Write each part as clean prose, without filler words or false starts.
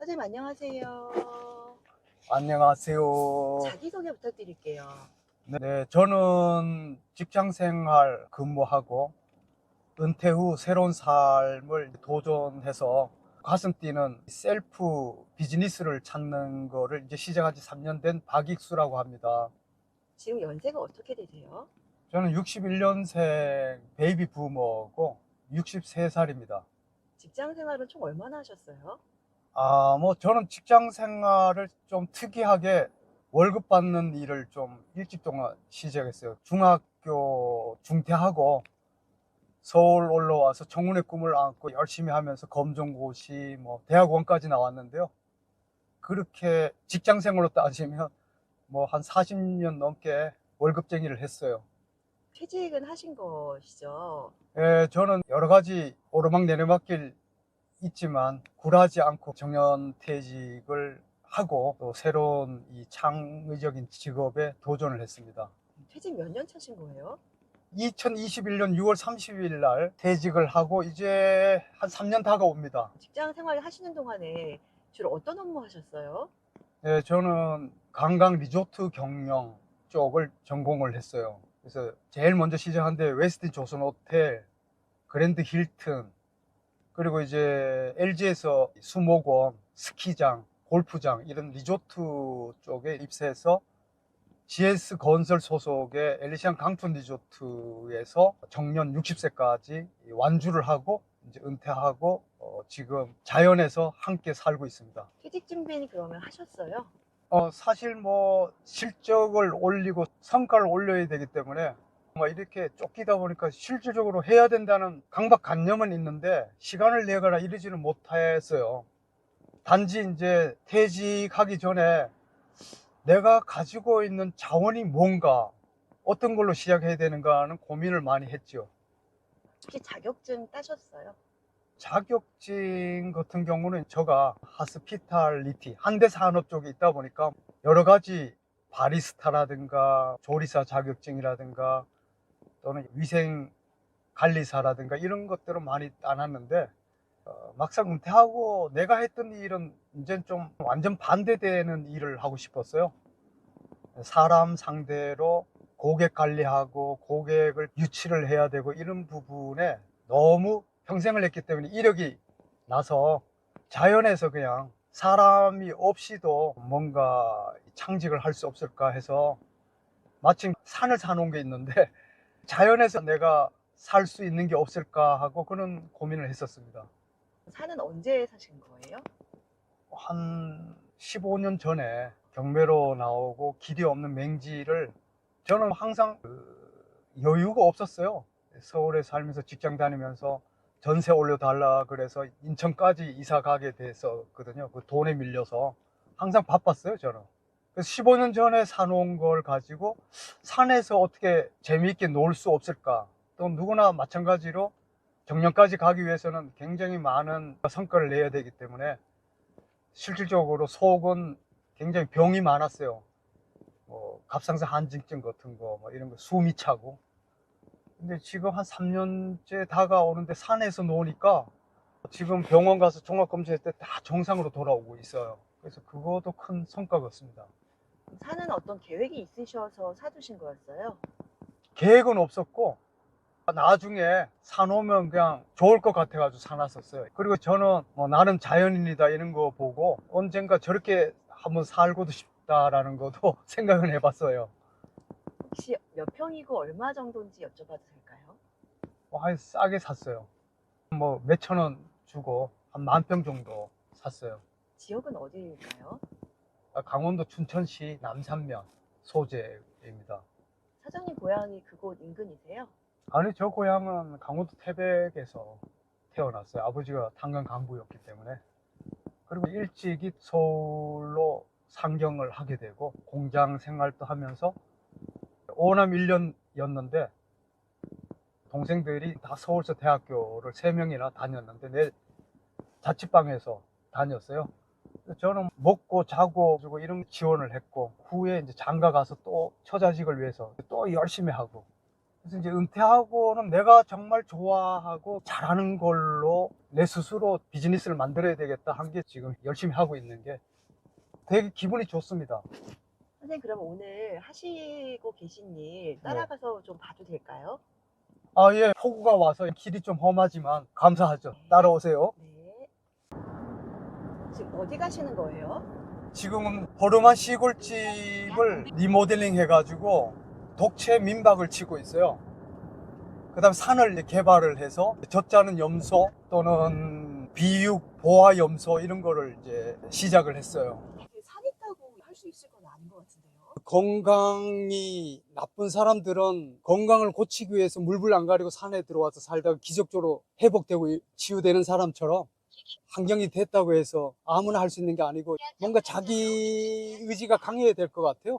선생님 안녕하세요. 안녕하세요. 자기소개 부탁드릴게요. 네, 저는 직장 생활 근무하고 은퇴 후 새로운 삶을 도전해서 가슴 뛰는 셀프 비즈니스를 찾는 거를 이제 시작한 지 3년 된 박익수라고 합니다. 지금 연세가 어떻게 되세요? 저는 61년생 베이비 부머고 63살입니다. 직장 생활은 총 얼마나 하셨어요? 저는 직장 생활을 좀 특이하게 월급 받는 일을 좀 일찍 동안 시작했어요. 중학교 중퇴하고 서울 올라와서 청운의 꿈을 안고 열심히 하면서 검정고시, 대학원까지 나왔는데요. 그렇게 직장 생활로 따지면 한 40년 넘게 월급쟁이를 했어요. 퇴직은 하신 것이죠? 예, 저는 여러 가지 오르막 내리막길 있지만 굴하지 않고 정년퇴직을 하고 또 새로운 이 창의적인 직업에 도전을 했습니다. 퇴직 몇 년 차신 거예요? 2021년 6월 30일 날 퇴직을 하고 이제 한 3년 다가옵니다. 직장 생활 하시는 동안에 주로 어떤 업무 하셨어요? 네, 저는 관광 리조트 경영 쪽을 전공을 했어요. 그래서 제일 먼저 시작한 데 웨스틴 조선 호텔, 그랜드 힐튼, 그리고 이제 LG에서 수목원, 스키장, 골프장 이런 리조트 쪽에 입사해서 GS 건설 소속의 엘리시안 강촌 리조트에서 정년 60세까지 완주를 하고 이제 은퇴하고 지금 자연에서 함께 살고 있습니다. 퇴직 준비는 그러면 하셨어요? 사실 실적을 올리고 성과를 올려야 되기 때문에 이렇게 쫓기다 보니까 실질적으로 해야 된다는 강박관념은 있는데 시간을 내거나 이러지는 못했어요. 단지 이제 퇴직하기 전에 내가 가지고 있는 자원이 뭔가, 어떤 걸로 시작해야 되는가 하는 고민을 많이 했죠. 혹시 자격증 따셨어요? 자격증 같은 경우는 제가 하스피탈리티, 현대산업 쪽에 있다 보니까 여러 가지 바리스타라든가 조리사 자격증이라든가 또는 위생관리사라든가 이런 것들을 많이 따놨는데 막상 은퇴하고 내가 했던 일은 이제 좀 완전 반대되는 일을 하고 싶었어요. 사람 상대로 고객 관리하고 고객을 유치를 해야 되고 이런 부분에 너무 평생을 했기 때문에 이력이 나서 자연에서 그냥 사람이 없이도 뭔가 창직을 할 수 없을까 해서 마침 산을 사놓은 게 있는데 자연에서 내가 살 수 있는 게 없을까 하고 그런 고민을 했었습니다. 산은 언제 사신 거예요? 한 15년 전에 경매로 나오고 길이 없는 맹지를 저는 항상 여유가 없었어요. 서울에 살면서 직장 다니면서 전세 올려달라 그래서 인천까지 이사 가게 됐었거든요. 그 돈에 밀려서 항상 바빴어요, 저는. 그래서 15년 전에 사놓은 걸 가지고 산에서 어떻게 재미있게 놀 수 없을까? 또 누구나 마찬가지로 정년까지 가기 위해서는 굉장히 많은 성과를 내야 되기 때문에 실질적으로 속은 굉장히 병이 많았어요. 갑상선 한증증 같은 거, 이런 거 숨이 차고. 근데 지금 한 3년째 다가오는데 산에서 노니까 지금 병원 가서 종합검진할 때 다 정상으로 돌아오고 있어요. 그래서 그것도 큰 성과 같습니다. 산은 어떤 계획이 있으셔서 사두신 거였어요? 계획은 없었고, 나중에 사놓으면 그냥 좋을 것 같아가지고 사놨었어요. 그리고 저는 나는 자연인이다 이런 거 보고 언젠가 저렇게 한번 살고도 싶다라는 것도 생각을 해봤어요. 혹시 몇 평이고 얼마 정도인지 여쭤봐도 될까요? 싸게 샀어요. 몇천 원 주고 한 10,000평 정도 샀어요. 지역은 어디일까요? 강원도 춘천시 남산면 소재입니다. 사장님 고향이 그곳 인근이세요? 아니, 저 고향은 강원도 태백에서 태어났어요. 아버지가 탄광 강부였기 때문에. 그리고 일찍이 서울로 상경을 하게 되고 공장 생활도 하면서 오남 1년이었는데 동생들이 다 서울서 대학교를 3명이나 다녔는데 내 자취방에서 다녔어요. 저는 먹고 자고 그리고 이런 지원을 했고 후에 이제 장가 가서 또 처자식을 위해서 또 열심히 하고 그래서 이제 은퇴하고는 내가 정말 좋아하고 잘하는 걸로 내 스스로 비즈니스를 만들어야 되겠다 한 게 지금 열심히 하고 있는 게 되게 기분이 좋습니다. 선생님 그럼 오늘 하시고 계신 일 네. 따라가서 좀 봐도 될까요? 아, 예. 폭우가 와서 길이 좀 험하지만 감사하죠. 따라오세요. 네. 지금 어디 가시는 거예요? 지금은 허름한 시골집을 리모델링 해가지고 독채 민박을 치고 있어요. 그 다음에 산을 이제 개발을 해서 젖자는 염소 또는 비육 보화 염소 이런 거를 이제 시작을 했어요. 산 있다고 할 수 있을 건 아닌 것 같은데요. 건강이 나쁜 사람들은 건강을 고치기 위해서 물불 안 가리고 산에 들어와서 살다가 기적적으로 회복되고 치유되는 사람처럼 환경이 됐다고 해서 아무나 할 수 있는 게 아니고 뭔가 자기 의지가 강해야 될 것 같아요.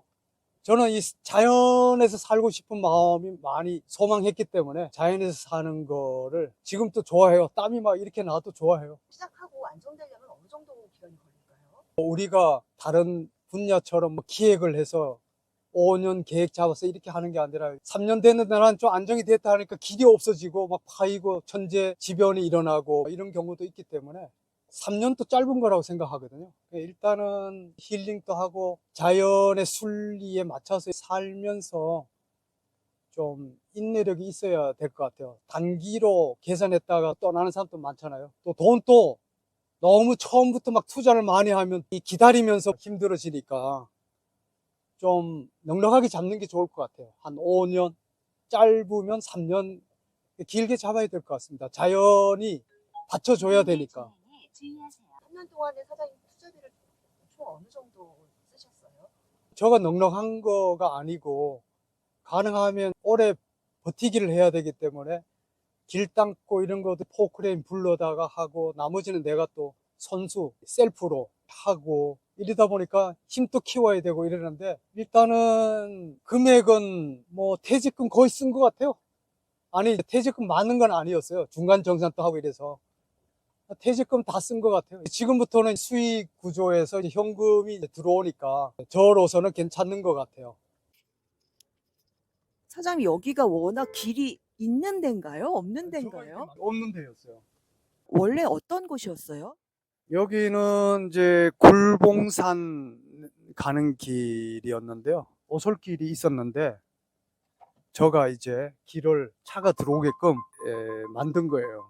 저는 이 자연에서 살고 싶은 마음이 많이 소망했기 때문에 자연에서 사는 거를 지금 또 좋아해요. 땀이 막 이렇게 나도 좋아해요. 시작하고 안정되려면 어느 정도 기간이 걸릴까요? 우리가 다른 분야처럼 뭐 기획을 해서 5년 계획 잡아서 이렇게 하는 게 아니라 3년 됐는데 난 좀 안정이 됐다 하니까 길이 없어지고 막 파이고 천재지변이 일어나고 이런 경우도 있기 때문에 3년도 짧은 거라고 생각하거든요. 일단은 힐링도 하고 자연의 순리에 맞춰서 살면서 좀 인내력이 있어야 될 것 같아요. 단기로 계산했다가 떠나는 사람도 많잖아요. 또 돈도 너무 처음부터 막 투자를 많이 하면 이 기다리면서 힘들어지니까 좀 넉넉하게 잡는 게 좋을 것 같아요. 한 5년, 짧으면 3년, 길게 잡아야 될 것 같습니다. 자연이 받쳐줘야 되니까. 3년 동안에 사장님 투자비를 총 어느 정도 쓰셨어요? 저가 넉넉한 거가 아니고 가능하면 오래 버티기를 해야 되기 때문에 길 닦고 이런 것도 포크레인 불러다가 하고 나머지는 내가 또 선수 셀프로 하고 이러다 보니까 힘도 키워야 되고 이러는데 일단은 금액은 뭐 퇴직금 거의 쓴 것 같아요. 아니 퇴직금 많은 건 아니었어요. 중간 정산도 하고 이래서 퇴직금 다 쓴 것 같아요. 지금부터는 수익 구조에서 이제 현금이 이제 들어오니까 저로서는 괜찮은 것 같아요. 사장님 여기가 워낙 길이 있는 데인가요? 없는 데인가요? 없는 데였어요. 원래 어떤 곳이었어요? 여기는 이제 굴봉산 가는 길이었는데요. 오솔길이 있었는데 저가 이제 길을 차가 들어오게끔 만든 거예요.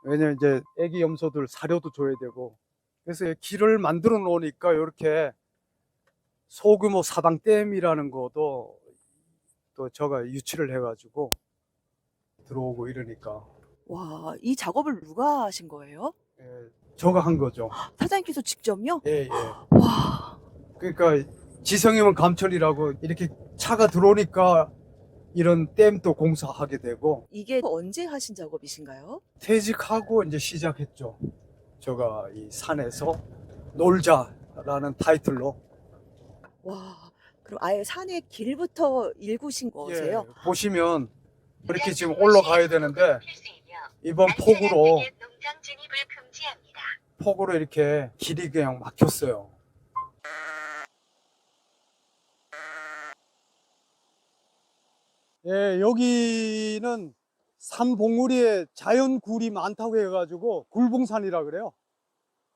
왜냐면 이제 애기 염소들 사료도 줘야 되고 그래서 길을 만들어 놓으니까 이렇게 소규모 사방댐이라는 것도 또 저가 유치를 해가지고 들어오고 이러니까 와, 이 작업을 누가 하신 거예요? 저가 한 거죠. 사장님께서 직접요? 예, 예. 와, 그러니까 지성이면 감천이라고 이렇게 차가 들어오니까 이런 댐도 공사하게 되고 이게 언제 하신 작업이신가요? 퇴직하고 이제 시작했죠. 제가 이 산에서 놀자라는 타이틀로. 와, 그럼 아예 산의 길부터 일구신 거세요? 예, 보시면 이렇게 지금 올라가야 되는데 이번 폭우로 이렇게 길이 그냥 막혔어요. 예, 여기는 산 봉우리에 자연 굴이 많다고 해가지고 굴봉산이라 그래요.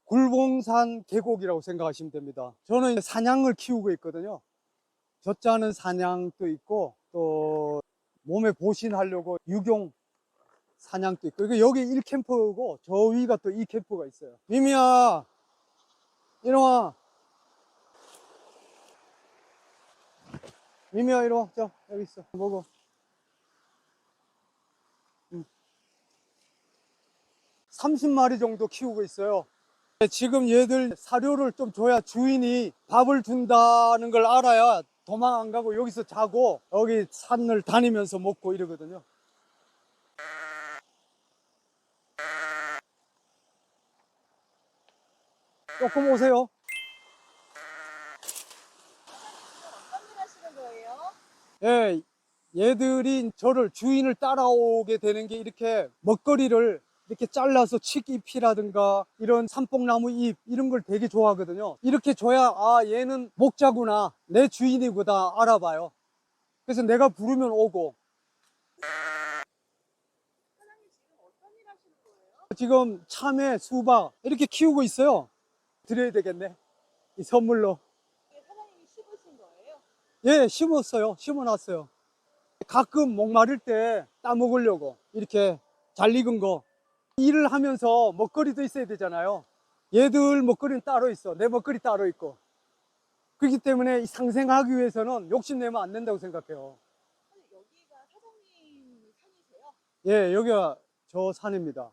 굴봉산 계곡이라고 생각하시면 됩니다. 저는 사냥을 키우고 있거든요. 젖자는 사냥도 있고 또 몸에 보신하려고 유경 사냥도 있고 여기 1캠프고 저 위가 또 2캠프가 있어요. 미미야 이리와. 미미야 이리와. 자 여기 있어 먹어. 30마리 정도 키우고 있어요. 지금 얘들 사료를 좀 줘야 주인이 밥을 준다는 걸 알아야 도망 안 가고 여기서 자고 여기 산을 다니면서 먹고 이러거든요. 조금 오세요. 어떤 일 하시는 거예요? 예, 얘들이 저를 주인을 따라오게 되는 게 이렇게 먹거리를 이렇게 잘라서 칡잎이라든가 이런 삼뽕나무 잎 이런 걸 되게 좋아하거든요. 이렇게 줘야 아 얘는 목자구나 내 주인이구나 알아봐요. 그래서 내가 부르면 오고 사장님 지금 어떤 일 하시는 거예요? 지금 참외, 수박 이렇게 키우고 있어요. 드려야 되겠네. 이 선물로. 이게 사장님이 심으신 거예요? 예, 심었어요. 심어놨어요. 가끔 목마를 때 따먹으려고 이렇게 잘 익은 거. 일을 하면서 먹거리도 있어야 되잖아요. 얘들 먹거리는 따로 있어. 내 먹거리 따로 있고. 그렇기 때문에 상생하기 위해서는 욕심내면 안 된다고 생각해요. 여기가 사장님 산이세요? 예, 여기가 저 산입니다.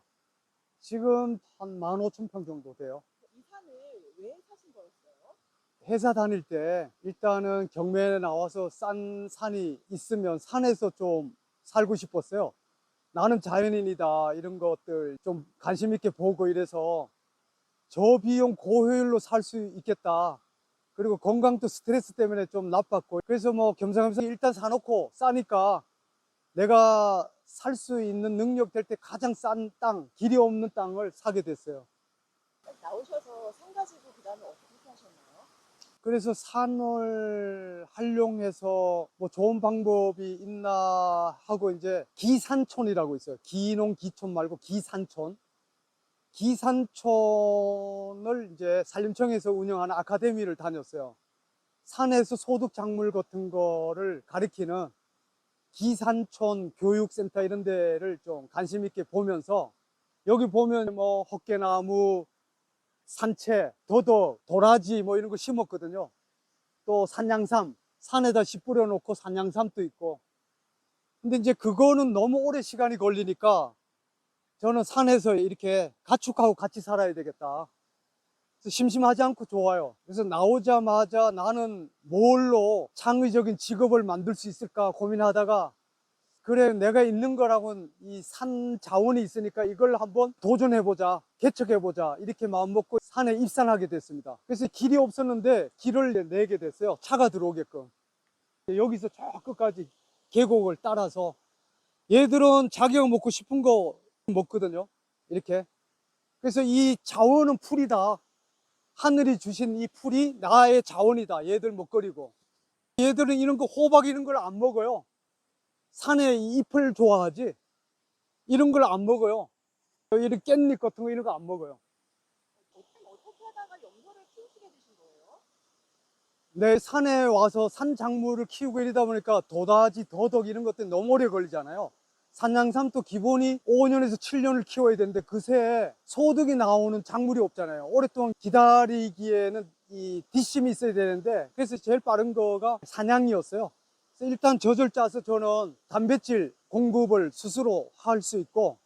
지금 한 15,000평 정도 돼요. 이 산을 왜 사신 거였어요? 회사 다닐 때 일단은 경매에 나와서 싼 산이 있으면 산에서 좀 살고 싶었어요. 나는 자연인이다 이런 것들 좀 관심 있게 보고 이래서 저비용 고효율로 살 수 있겠다. 그리고 건강도 스트레스 때문에 좀 나빴고 그래서 뭐 겸사겸사 일단 사놓고 싸니까 내가 살 수 있는 능력 될 때 가장 싼 땅, 길이 없는 땅을 사게 됐어요. 나오셔서 산 가지고 그 다음에 어떻게 하셨나요? 그래서 산을 활용해서 뭐 좋은 방법이 있나 하고 이제 기산촌이라고 있어요. 기농 기촌 말고 기산촌. 기산촌을 이제 산림청에서 운영하는 아카데미를 다녔어요. 산에서 소득 작물 같은 거를 가리키는 기산촌 교육센터 이런 데를 좀 관심 있게 보면서 여기 보면 뭐 헛개나무, 산채, 더덕, 도라지 뭐 이런 거 심었거든요. 또 산양삼, 산에다 씨 뿌려놓고 산양삼도 있고. 근데 이제 그거는 너무 오래 시간이 걸리니까 저는 산에서 이렇게 가축하고 같이 살아야 되겠다. 그래서 심심하지 않고 좋아요. 그래서 나오자마자 나는 뭘로 창의적인 직업을 만들 수 있을까 고민하다가 그래 내가 있는 거라고는 이 산 자원이 있으니까 이걸 한번 도전해보자, 개척해보자 이렇게 마음먹고 산에 입산하게 됐습니다. 그래서 길이 없었는데 길을 내게 됐어요. 차가 들어오게끔. 여기서 저 끝까지 계곡을 따라서 얘들은 자기가 먹고 싶은 거 먹거든요. 이렇게. 그래서 이 자원은 풀이다. 하늘이 주신 이 풀이 나의 자원이다. 얘들 먹거리고. 얘들은 이런 거 호박 이런 걸 안 먹어요. 산의 잎을 좋아하지 이런 걸 안 먹어요. 이런 깻잎 같은 거 이런 거 안 먹어요. 어떻게 하다가 염소를 키우시게 되신 거예요? 내 산에 와서 산작물을 키우고 이러다 보니까 도다지, 더덕 이런 것들 너무 오래 걸리잖아요. 산양삼도 기본이 5년에서 7년을 키워야 되는데 그새 소득이 나오는 작물이 없잖아요. 오랫동안 기다리기에는 이 뒷심이 있어야 되는데 그래서 제일 빠른 거가 산양이었어요. 그래서 일단 젖을 짜서 저는 단백질 공급을 스스로 할 수 있고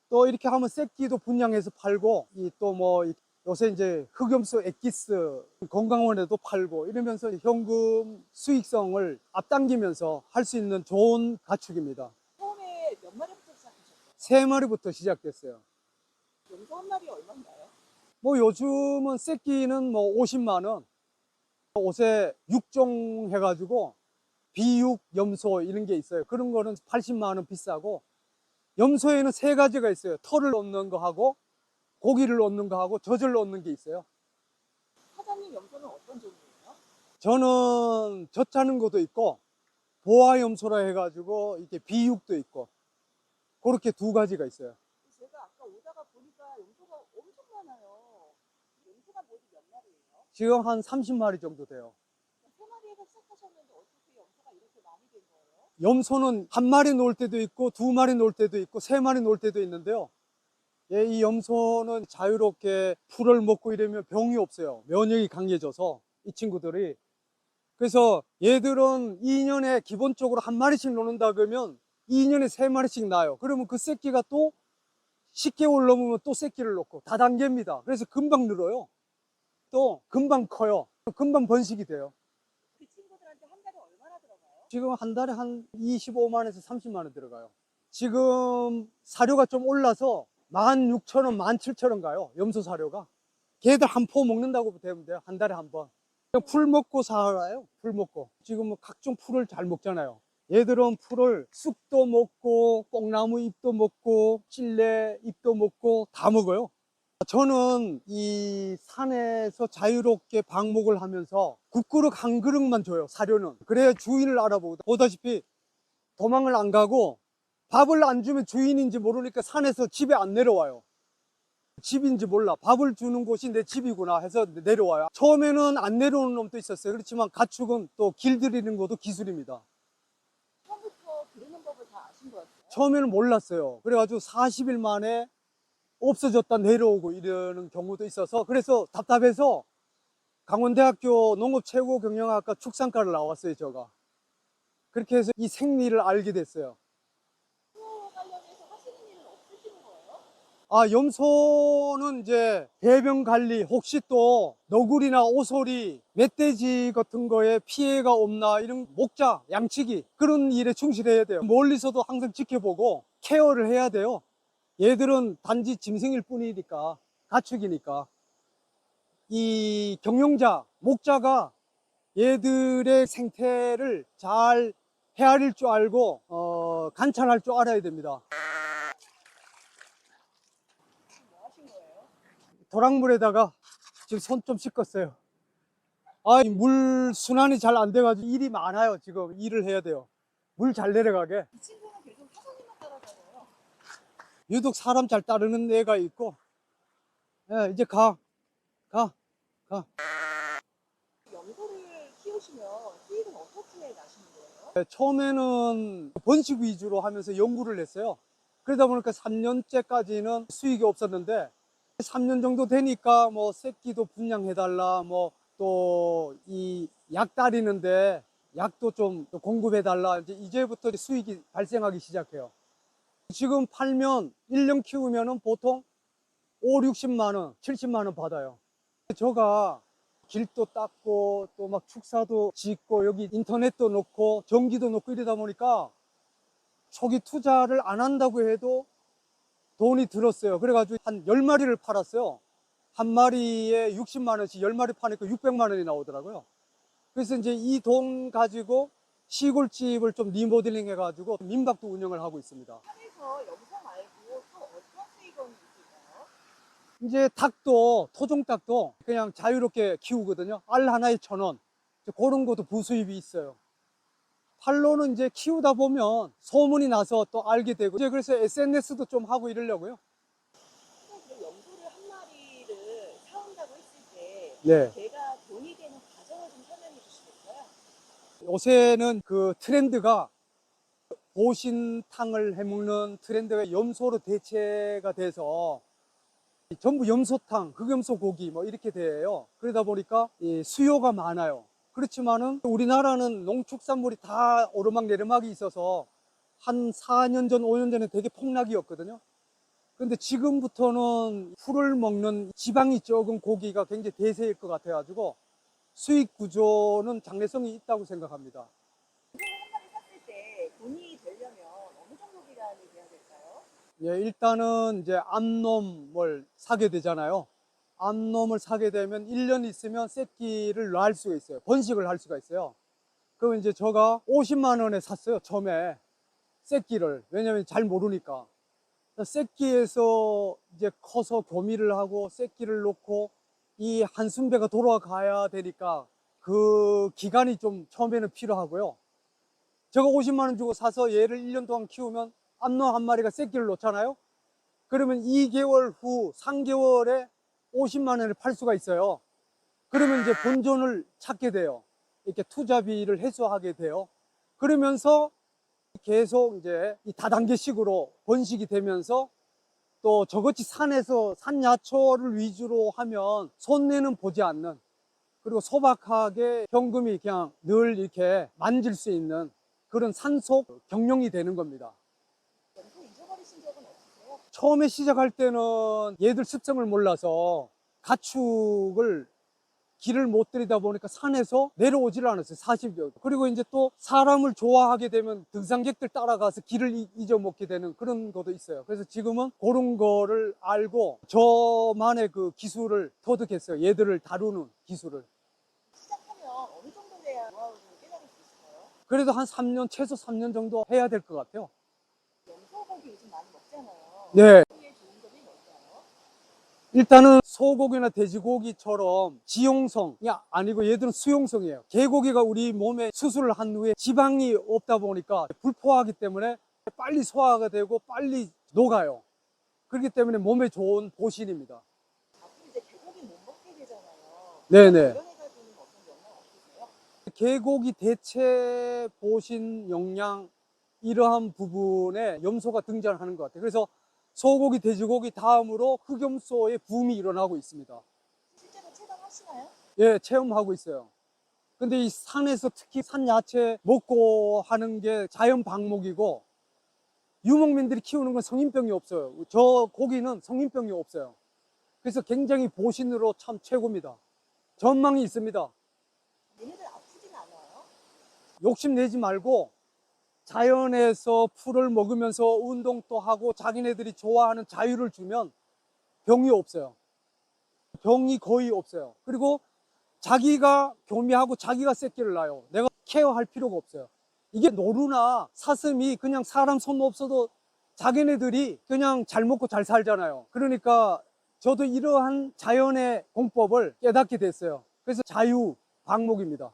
또 이렇게 하면 새끼도 분양해서 팔고 또 뭐 요새 이제 흑염소 엑기스 건강원에도 팔고 이러면서 현금 수익성을 앞당기면서 할 수 있는 좋은 가축입니다. 처음에 몇 마리부터 시작하셨어요? 3마리부터 시작됐어요. 염소 한 마리 얼마인가요? 뭐 요즘은 새끼는 뭐 50만 원, 옷에 육종 해가지고 비육 염소 이런 게 있어요. 그런 거는 80만 원 비싸고 염소에는 3가지가 있어요. 털을 넣는 거 하고 고기를 넣는 거 하고 젖을 넣는 게 있어요. 사장님 염소는 어떤 종이에요? 저는 젖 짜는 것도 있고 보아 염소라 해가지고 이게 비육도 있고 그렇게 2가지가 있어요. 제가 아까 오다가 보니까 염소가 엄청 많아요. 염소가 모두 몇 마리예요? 지금 한 30마리 정도 돼요. 3마리에서 시작하셨는데 어떻게 염소가 이렇게 많이 된 거예요? 염소는 1마리 놓을 때도 있고 2마리 놓을 때도 있고 3마리 놓을 때도 있는데요. 예, 이 염소는 자유롭게 풀을 먹고 이러면 병이 없어요. 면역이 강해져서 이 친구들이. 그래서 얘들은 2년에 기본적으로 1마리씩 놓는다 그러면 2년에 3마리씩 낳아요. 그러면 그 새끼가 또 10개월 넘으면 또 새끼를 놓고 다단계입니다. 그래서 금방 늘어요. 또 금방 커요. 금방 번식이 돼요. 그 친구들한테 한 달에 얼마나 들어가요? 지금 한 달에 한 25만원에서 30만원 들어가요. 지금 사료가 좀 올라서 16,000원, 17,000원 가요. 염소 사료가. 걔들 한 포 먹는다고 되면 돼요. 한 달에 한 번. 풀 먹고 살아요. 풀 먹고. 지금 뭐 각종 풀을 잘 먹잖아요. 얘들은 풀을 쑥도 먹고 뽕나무 잎도 먹고 찔레 잎도 먹고 다 먹어요. 저는 이 산에서 자유롭게 방목을 하면서 국그릇 한 그릇만 줘요. 사료는. 그래야 주인을 알아보고 보다시피 도망을 안 가고 밥을 안 주면 주인인지 모르니까 산에서 집에 안 내려와요. 집인지 몰라. 밥을 주는 곳이 내 집이구나 해서 내려와요. 처음에는 안 내려오는 놈도 있었어요. 그렇지만 가축은 또 길들이는 것도 기술입니다. 처음부터 기르는 법을 다 아신 거였어요? 처음에는 몰랐어요. 그래가지고 40일 만에 없어졌다 내려오고 이러는 경우도 있어서, 그래서 답답해서 강원대학교 농업최고경영학과 축산과를 나왔어요, 제가. 그렇게 해서 이 생리를 알게 됐어요. 염소 관련해서 하시는 일은 없으시는 거예요? 아, 염소는 이제 배변 관리, 혹시 또 너구리나 오소리, 멧돼지 같은 거에 피해가 없나 이런 목자, 양치기 그런 일에 충실해야 돼요. 멀리서도 항상 지켜보고 케어를 해야 돼요. 얘들은 단지 짐승일 뿐이니까, 가축이니까. 이 경영자, 목자가 얘들의 생태를 잘 헤아릴 줄 알고 관찰할 줄 알아야 됩니다. 뭐 하신 거예요? 도랑물에다가 지금 손 좀 씻었어요. 아, 물 순환이 잘 안 돼가지고 일이 많아요. 지금 일을 해야 돼요. 물 잘 내려가게. 이 친구는 계속 사장님만 따라다녀요. 유독 사람 잘 따르는 애가 있고. 예, 이제 가. 염소를 키우시면 수익은 어떻게 나시는 거예요? 예, 처음에는 번식 위주로 하면서 연구를 했어요. 그러다 보니까 3년째까지는 수익이 없었는데 3년 정도 되니까 뭐 새끼도 분양해달라, 뭐 또 이 약 따리는데 약도 좀 공급해달라, 이제부터 수익이 발생하기 시작해요. 지금 팔면 1년 키우면은 보통 5, 60만 원, 70만 원 받아요. 제가 길도 닦고 또 막 축사도 짓고 여기 인터넷도 놓고 전기도 놓고 이러다 보니까 초기 투자를 안 한다고 해도 돈이 들었어요. 그래가지고 한 10마리를 팔았어요. 한 마리에 60만 원씩 10마리 파니까 600만 원이 나오더라고요. 그래서 이제 이 돈 가지고 시골집을 좀 리모델링 해가지고 민박도 운영을 하고 있습니다. 산에서 염소 말고 또 어떤 수익원이 있을까요? 이제 닭도, 토종닭도 그냥 자유롭게 키우거든요. 알 하나에 1,000원. 그런 것도 부수입이 있어요. 팔로는 이제 키우다 보면 소문이 나서 또 알게 되고, 이제 그래서 SNS도 좀 하고 이러려고요. 그 염소를 한 마리를 사온다고 했을 때 네. 걔가 돈이 되는 과정을 좀 설명해 주시겠어요? 요새는 그 트렌드가 보신탕을 해먹는 트렌드가 염소로 대체가 돼서 전부 염소탕, 흑염소 고기 뭐 이렇게 돼요. 그러다 보니까 이 수요가 많아요. 그렇지만은 우리나라는 농축산물이 다 오르막내리막이 있어서 한 4년 전, 5년 전에 되게 폭락이었거든요. 근데 지금부터는 풀을 먹는 지방이 적은 고기가 굉장히 대세일 것 같아가지고 수익 구조는 장래성이 있다고 생각합니다. 염소를 한 마리 샀을 때 돈이 되려면 어느 정도 기간이 돼야 될까요? 예, 일단은 이제 암놈을 사게 되잖아요. 암놈을 사게 되면 1년 있으면 새끼를 낳을 수가 있어요. 번식을 할 수가 있어요. 그럼 이제 제가 50만 원에 샀어요. 처음에 새끼를. 왜냐면 잘 모르니까. 새끼에서 이제 커서 교미를 하고 새끼를 놓고 이 한순배가 돌아가야 되니까 그 기간이 좀 처음에는 필요하고요. 제가 50만 원 주고 사서 얘를 1년 동안 키우면 암놈 한 마리가 새끼를 놓잖아요. 그러면 2개월 후 3개월에 50만 원을 팔 수가 있어요. 그러면 이제 본전을 찾게 돼요. 이렇게 투자비를 회수하게 돼요. 그러면서 계속 이제 이 다단계식으로 번식이 되면서 또 저같이 산에서 산야초를 위주로 하면 손해는 보지 않는, 그리고 소박하게 현금이 그냥 늘 이렇게 만질 수 있는 그런 산속 경영이 되는 겁니다. 염소 잊어버리신 적은 없으세요? 처음에 시작할 때는 얘들 습성을 몰라서 가축을 길을 못 들이다 보니까 산에서 내려오질 않았어요. 40여. 그리고 이제 또 사람을 좋아하게 되면 등산객들 따라가서 길을 잊어먹게 되는 그런 것도 있어요. 그래서 지금은 그런 거를 알고 저만의 그 기술을 터득했어요. 얘들을 다루는 기술을. 시작하면 어느 정도 돼야 노하우를 깨달을 수 있을까요? 그래도 한 3년, 최소 3년 정도 해야 될 것 같아요. 염소 고기 요즘 많이 먹잖아요. 네. 고기에 좋은 점이 뭘까요? 일단은 소고기나 돼지고기처럼 지용성이 아니고 얘들은 수용성이에요. 개고기가 우리 몸에 수술을 한 후에 지방이 없다 보니까 불포하기 때문에 빨리 소화가 되고 빨리 녹아요. 그렇기 때문에 몸에 좋은 보신입니다. 앞으로 이제 개고기 못 먹게 되잖아요. 네네. 관련해가지고는 어떤 영향 없으세요? 개고기 대체 보신 영양 이러한 부분에 염소가 등장하는 것 같아요. 그래서 소고기, 돼지고기 다음으로 흑염소의 붐이 일어나고 있습니다. 실제로 체감하시나요? 예, 체험하고 있어요. 근데 이 산에서 특히 산 야채 먹고 하는 게 자연 방목이고 유목민들이 키우는 건 성인병이 없어요. 저 고기는 성인병이 없어요. 그래서 굉장히 보신으로 참 최고입니다. 전망이 있습니다. 얘네들 아프진 않아요? 욕심내지 말고 자연에서 풀을 먹으면서 운동도 하고 자기네들이 좋아하는 자유를 주면 병이 없어요. 병이 거의 없어요. 그리고 자기가 교미하고 자기가 새끼를 낳아요. 내가 케어할 필요가 없어요. 이게 노루나 사슴이 그냥 사람 손 없어도 자기네들이 그냥 잘 먹고 잘 살잖아요. 그러니까 저도 이러한 자연의 공법을 깨닫게 됐어요. 그래서 자유 방목입니다.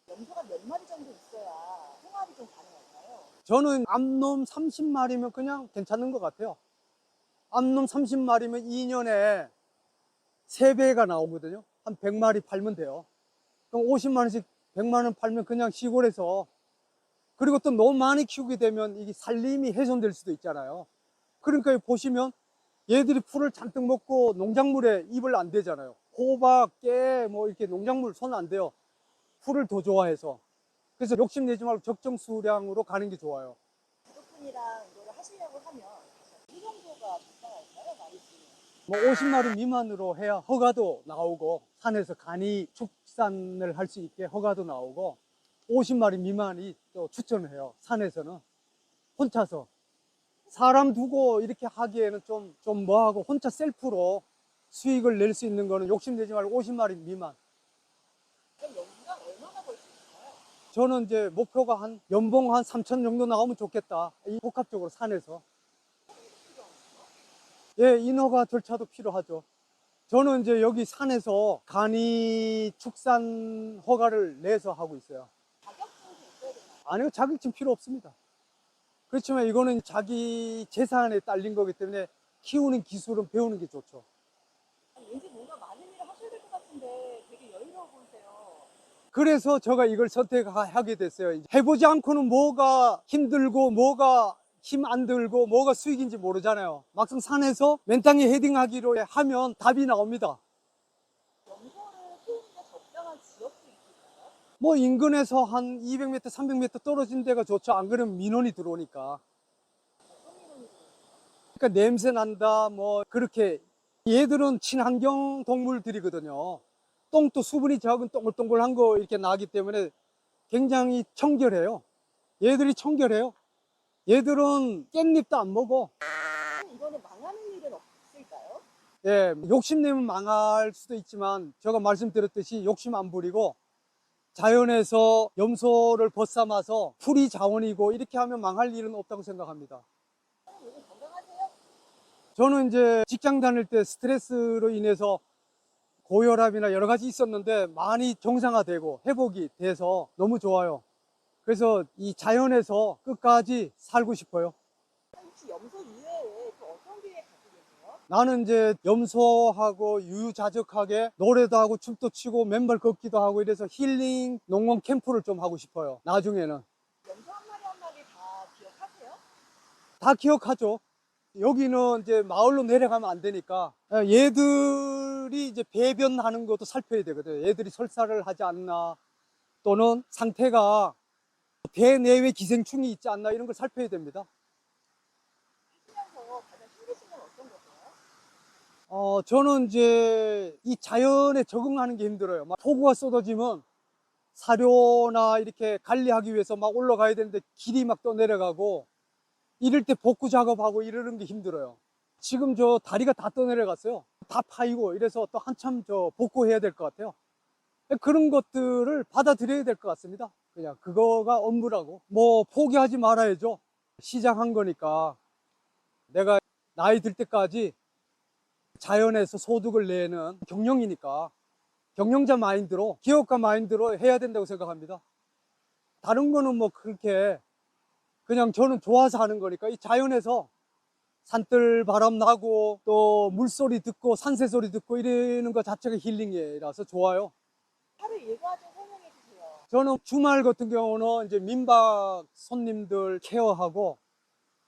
염소가 몇 마리 정도 있어야 생활이 좀 가능할까요? 저는 암놈 30마리면 그냥 괜찮은 것 같아요. 암놈 30마리면 2년에 3배가 나오거든요. 한 100마리 팔면 돼요. 그럼 50만원씩 100만원 팔면 그냥 시골에서, 그리고 또 너무 많이 키우게 되면 이게 살림이 훼손될 수도 있잖아요. 그러니까 보시면 얘들이 풀을 잔뜩 먹고 농작물에 입을 안 대잖아요. 호박, 깨, 뭐 이렇게 농작물 손 안 대요. 풀을 더 좋아해서. 그래서 욕심내지 말고 적정 수량으로 가는 게 좋아요. 가족분이랑 이거를 하시려고 하면 어느 정도가 적당할까요? 많이 쓰면? 뭐 50마리 미만으로 해야 허가도 나오고, 산에서 간이 축산을 할 수 있게 허가도 나오고, 50마리 미만이 또 추천을 해요. 산에서는 혼자서 사람 두고 이렇게 하기에는 좀 뭐하고, 혼자 셀프로 수익을 낼 수 있는 거는 욕심내지 말고 50마리 미만. 그럼 연간 얼마나 벌 수 있을까요? 저는 이제 목표가 한 연봉 한 3천 정도 나오면 좋겠다. 이 복합적으로 산에서. 예, 인허가 절차도 필요하죠. 저는 이제 여기 산에서 간이 축산 허가를 내서 하고 있어요. 자격증도 있어야 되나요? 아니요, 자격증 필요 없습니다. 그렇지만 이거는 자기 재산에 딸린 거기 때문에 키우는 기술은 배우는 게 좋죠. 왠지 뭔가 많은 일을 하셔야 될 것 같은데 되게 여유로워 보이세요. 그래서 제가 이걸 선택하게 됐어요. 해보지 않고는 뭐가 힘들고 뭐가 힘 안 들고 뭐가 수익인지 모르잖아요. 막상 산에서 맨땅에 헤딩하기로 하면 답이 나옵니다. 염소를 키우는데 적당한 지역도 있을까요? 뭐 인근에서 한 200m, 300m 떨어진 데가 좋죠. 안 그러면 민원이 들어오니까. 어떤 이론이 들어요? 그러니까 냄새 난다, 뭐 그렇게. 얘들은 친환경 동물들이거든요. 똥도 수분이 적은 동글동글한 거 이렇게 나기 때문에 굉장히 청결해요. 얘들이 청결해요. 얘들은 깻잎도 안 먹어. 이거는 망하는 일은 없을까요? 예, 욕심내면 망할 수도 있지만 제가 말씀드렸듯이 욕심 안 부리고 자연에서 염소를 벗삼아서 풀이 자원이고 이렇게 하면 망할 일은 없다고 생각합니다. 요즘 건강하세요? 저는 이제 직장 다닐 때 스트레스로 인해서 고혈압이나 여러 가지 있었는데 많이 정상화되고 회복이 돼서 너무 좋아요. 그래서 이 자연에서 끝까지 살고 싶어요. 혹시 염소 이외에 또 어떤 계획 갖고 계세요? 나는 이제 염소하고 유유자적하게 노래도 하고 춤도 추고 맨발 걷기도 하고 이래서 힐링 농원 캠프를 좀 하고 싶어요. 나중에는. 염소 한 마리 다 기억하세요? 다 기억하죠. 여기는 이제 마을로 내려가면 안 되니까 얘들이 이제 배변하는 것도 살펴야 되거든요. 얘들이 설사를 하지 않나, 또는 상태가 대내외 기생충이 있지 않나, 이런 걸 살펴야 됩니다. 하시면서 가장 힘드신 건 어떤 거세요? 저는 이제 이 자연에 적응하는 게 힘들어요. 막 폭우가 쏟아지면 사료나 이렇게 관리하기 위해서 막 올라가야 되는데 길이 막 떠내려가고, 이럴 때 복구 작업하고 이러는 게 힘들어요. 지금 저 다리가 다 떠내려갔어요. 다 파이고 이래서 또 한참 저 복구해야 될 것 같아요. 그런 것들을 받아들여야 될 것 같습니다. 그냥 그거가 업무라고. 뭐 포기하지 말아야죠. 시작한 거니까 내가 나이 들 때까지 자연에서 소득을 내는 경영이니까 경영자 마인드로, 기업가 마인드로 해야 된다고 생각합니다. 다른 거는 뭐 그렇게 그냥 저는 좋아서 하는 거니까 이 자연에서 산들 바람 나고 또 물소리 듣고 산새 소리 듣고 이러는 것 자체가 힐링이라서 좋아요. 하루 일과 좀 설명해 주세요. 저는 주말 같은 경우는 이제 민박 손님들 케어하고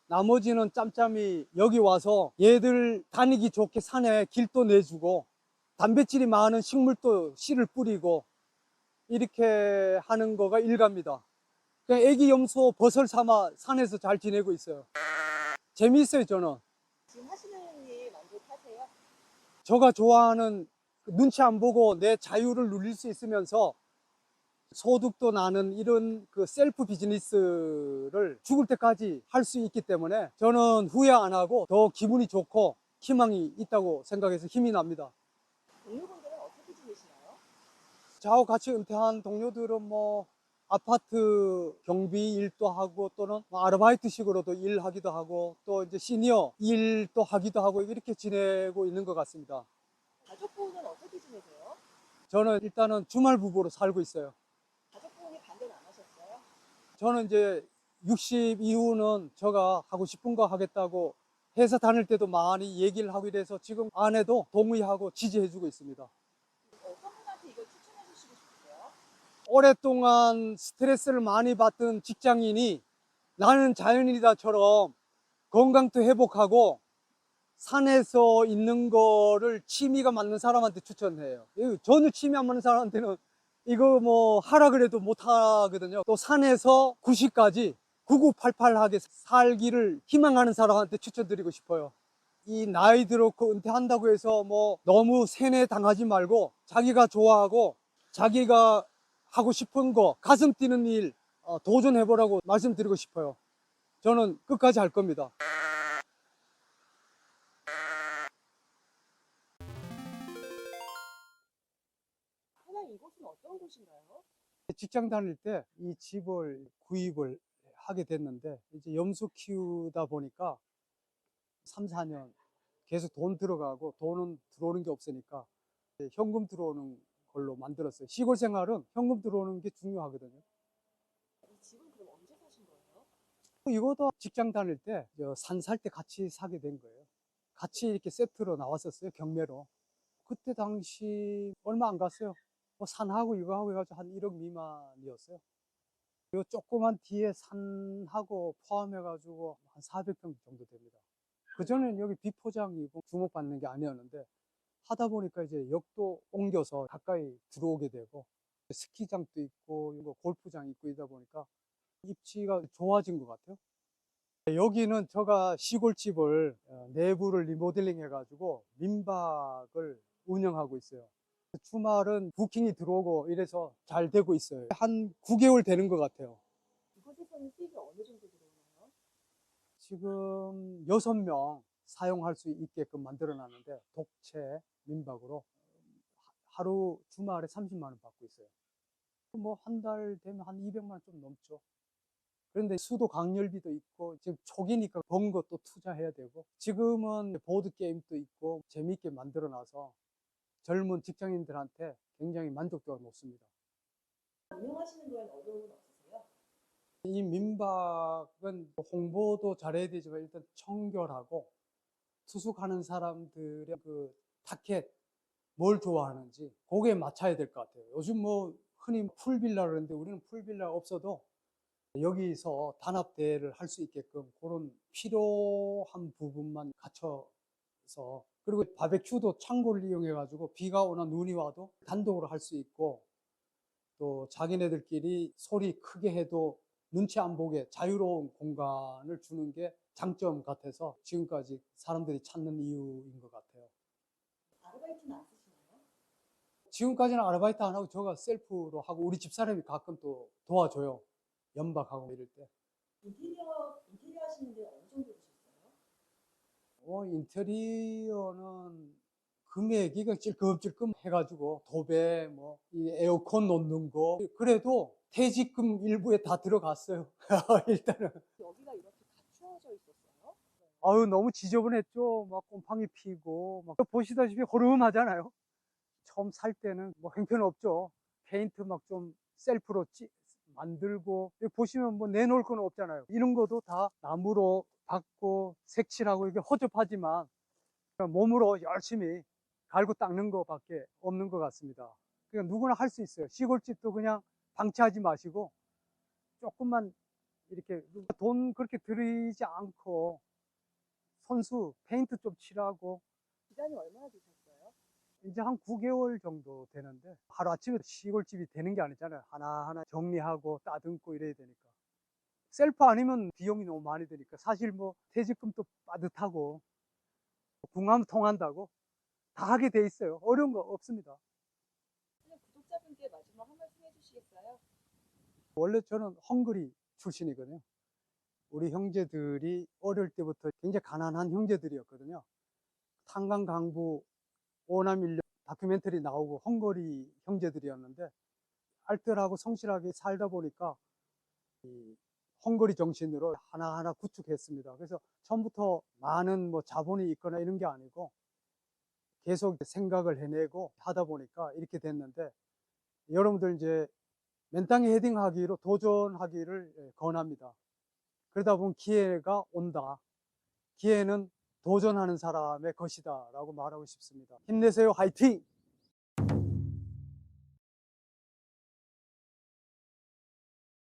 나머지는 짬짬이 여기 와서 얘들 다니기 좋게 산에 길도 내주고 단백질이 많은 식물도 씨를 뿌리고 이렇게 하는 거가 일갑니다. 그냥 애기 염소 버설 삼아 산에서 잘 지내고 있어요. 재미있어요, 저는. 지금 하시는 일 만족하세요? 제가 좋아하는 눈치 안 보고 내 자유를 누릴 수 있으면서 소득도 나는 이런 그 셀프 비즈니스를 죽을 때까지 할 수 있기 때문에 저는 후회 안 하고 더 기분이 좋고 희망이 있다고 생각해서 힘이 납니다. 동료분들은 어떻게 지내시나요? 저하고 같이 은퇴한 동료들은 뭐 아파트 경비 일도 하고 또는 뭐 아르바이트식으로도 일하기도 하고 또 이제 시니어 일도 하기도 하고 이렇게 지내고 있는 것 같습니다. 가족분은 어떻게 지내세요? 저는 일단은 주말 부부로 살고 있어요. 가족분이 반대는 안 하셨어요? 저는 이제 60 이후는 제가 하고 싶은 거 하겠다고 회사 다닐 때도 많이 얘기를 하고 이래서 지금 아내도 동의하고 지지해주고 있습니다. 어떤 분한테 이걸 추천해 주시고 싶으세요? 오랫동안 스트레스를 많이 받던 직장인이 나는 자연인이다처럼 건강도 회복하고 산에서 있는 거를 취미가 맞는 사람한테 추천해요. 전혀 취미 안 맞는 사람한테는 이거 뭐 하라 그래도 못 하거든요. 또 산에서 90까지 9988하게 살기를 희망하는 사람한테 추천드리고 싶어요. 이 나이 들었고 은퇴한다고 해서 뭐 너무 세뇌 당하지 말고 자기가 좋아하고 자기가 하고 싶은 거 가슴 뛰는 일 도전해보라고 말씀드리고 싶어요. 저는 끝까지 할 겁니다. 사장님 이곳은 어떤 곳인가요? 직장 다닐 때 이 집을 구입을 하게 됐는데 이제 염소 키우다 보니까 3, 4년 계속 돈 들어가고 돈은 들어오는 게 없으니까 이제 현금 들어오는 걸로 만들었어요. 시골 생활은 현금 들어오는 게 중요하거든요. 이 집은 그럼 언제 사신 거예요? 이것도 직장 다닐 때 산 살 때 같이 사게 된 거예요. 같이 이렇게 세트로 나왔었어요. 경매로. 그때 당시 얼마 안 갔어요. 뭐 산하고 이거 하고 해가지고 한 1억 미만이었어요. 요 조그만 뒤에 산하고 포함해가지고 한 400평 정도 됩니다. 그전에는 여기 비포장이고 주목받는 게 아니었는데 하다 보니까 이제 역도 옮겨서 가까이 들어오게 되고 스키장도 있고 이거 골프장 있고 이러다 보니까 입지가 좋아진 것 같아요. 여기는 제가 시골집을 내부를 리모델링 해가지고 민박을 운영하고 있어요. 주말은 부킹이 들어오고 이래서 잘 되고 있어요. 한 9개월 되는 것 같아요. 이곳에서는 수익이 어느 정도 들어오나요? 지금 6명 사용할 수 있게끔 만들어 놨는데 독채 민박으로 하루 주말에 30만 원 받고 있어요. 뭐 한 달 되면 한 200만 원 좀 넘죠. 그런데 수도 강렬비도 있고 지금 초기니까 번 것도 투자해야 되고 지금은 보드게임도 있고 재미있게 만들어 놔서 젊은 직장인들한테 굉장히 만족도가 높습니다. 운영하시는 거에는 어려움은 없으세요? 이 민박은 홍보도 잘해야 되지만 일단 청결하고 투숙하는 사람들의 그 타켓 뭘 좋아하는지 거기에 맞춰야 될 것 같아요. 요즘 뭐 흔히 풀빌라 그러는데 우리는 풀빌라 없어도 여기서 단합대회를 할 수 있게끔 그런 필요한 부분만 갖춰서 그리고 바베큐도 창고를 이용해 가지고 비가 오나 눈이 와도 단독으로 할 수 있고 또 자기네들끼리 소리 크게 해도 눈치 안 보게 자유로운 공간을 주는 게 장점 같아서 지금까지 사람들이 찾는 이유인 것 같아요. 아르바이트는 안 쓰시나요? 지금까지는 아르바이트 안 하고 제가 셀프로 하고 우리 집사람이 가끔 또 도와줘요. 연박하고 이럴 때. 인테리어 하시는데 어느 정도 드셨어요? 인테리어는 금액이 찔끔찔끔 해가지고 도배, 뭐, 이 에어컨 놓는 거. 그래도 퇴직금 일부에 다 들어갔어요. 일단은. 여기가 이렇게 갖추어져 있었어요? 아유, 너무 지저분했죠. 막 곰팡이 피고, 막 보시다시피 허름하잖아요. 처음 살 때는 뭐 형편없죠. 페인트 막 좀 셀프로 만들고, 여기 보시면 뭐 내놓을 건 없잖아요. 이런 것도 다 나무로 닦고 색칠하고 이게 허접하지만 그냥 몸으로 열심히 갈고 닦는 것밖에 없는 것 같습니다. 그러니까 누구나 할 수 있어요. 시골집도 그냥 방치하지 마시고 조금만 이렇게 돈 그렇게 들이지 않고 손수 페인트 좀 칠하고. 기간이 얼마나 되셨어요? 이제 한 9개월 정도 되는데 하루아침에 시골집이 되는 게 아니잖아요. 하나하나 정리하고 따듬고 이래야 되니까. 셀프 아니면 비용이 너무 많이 드니까 사실 뭐 퇴직금도 빠듯하고 궁합 통한다고 다 하게 돼 있어요. 어려운 거 없습니다. 그냥 구독자분께 마지막 한 말씀 해주시겠어요? 원래 저는 헝그리 출신이거든요. 우리 형제들이 어릴 때부터 굉장히 가난한 형제들이었거든요. 탄광 강부 오남일녀 다큐멘터리 나오고 헝거리 형제들이었는데 알뜰하고 성실하게 살다 보니까 이 헝거리 정신으로 하나하나 구축했습니다. 그래서 처음부터 많은 뭐 자본이 있거나 이런 게 아니고 계속 생각을 해내고 하다 보니까 이렇게 됐는데, 여러분들 이제 맨땅에 헤딩하기로 도전하기를 권합니다. 그러다 보면 기회가 온다. 기회는 도전하는 사람의 것이다 라고 말하고 싶습니다. 힘내세요. 화이팅!